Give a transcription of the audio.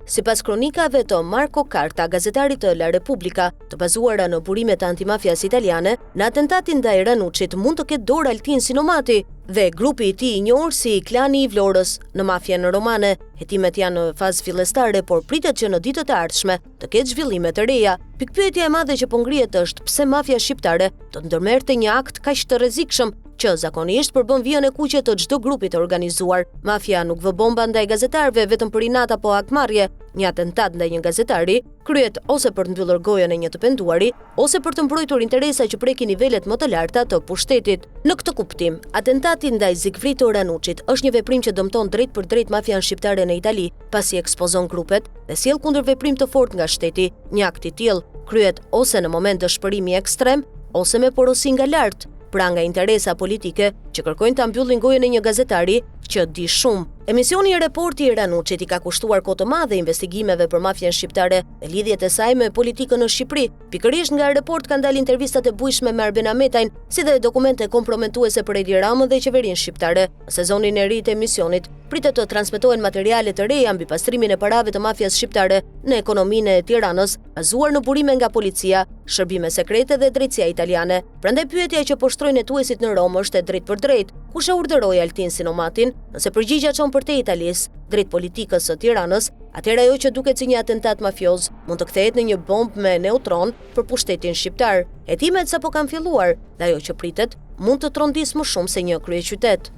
Sipas kronikave të Marco Carta, gazetarit të La Repubblica, të bazuara në burimet antimafias italiane, në atentatin ndaj Ranucit mund të ketë dorë Altin Sinomati dhe grupi i tij i njohur si klani i Vlorës në mafien romane. Hetimet janë në fazë fillestare, por pritet që në ditët e ardhshme të ketë zhvillime të reja. Pikpyetja e madhe që po ngrihet është pse mafia shqiptare do të ndërmerrte një akt kaq të rrezikshëm që zakonisht përbën vijën e kuqe të çdo grupi të organizuar. Mafia nuk vë bomba ndaj gazetarëve vetëm për inat apo hakmarrje. Një atentat ndaj një gazetari kryhet ose për të mbyllur gojën e një të penduari, ose për të mbrojtur interesa që prekin nivelet më të larta të pushtetit. Në këtë kuptim, atentati ndaj Zigfrid Ranucit është një veprim që dëmton drejt për drejt mafian shqiptare në Itali, pasi ekspozon grupet dhe sjell kundër veprim të fortë nga shteti. Një akt i tillë kryhet ose në moment dëshpërimi ekstrem, ose me porosi nga lart, pra nga interesa politike që kërkojnë ta mbyllin gojën e një gazetari që di shumë. Emisioni i Reporti i Ranucit i ka kushtuar kohë të madhe investigimeve për mafien shqiptare dhe lidhjet e saj me politikën në Shqipëri. Pikërisht nga Report kanë dalë intervistat e bujshme me Arben Ahmetajn, si dhe dokumente komprometuese për Edi Ramën dhe qeverinë shqiptare. Në sezonin e ri të emisionit pritet të transmetohen materiale të reja mbi pastrimin e parave të mafias shqiptare në ekonominë e Tiranës, bazuar në burime nga policia, shërbime sekrete dhe drejtësia italiane. Prandaj pyetja që poshtrojnë hetuesit në Rom është e drejtë për drejtë. Kush e urdhëroi Altin Sinomatin? Nëse përgjigja çon për te Italisë, drejt politikës së Tiranës, atëherë ajo që duket si një atentat mafioz mund të kthehet në një bombë me neutron për pushtetin shqiptar. Hetimet sapo kanë filluar dhe ajo që pritet mund të trondisë më shumë se një kryeqytet.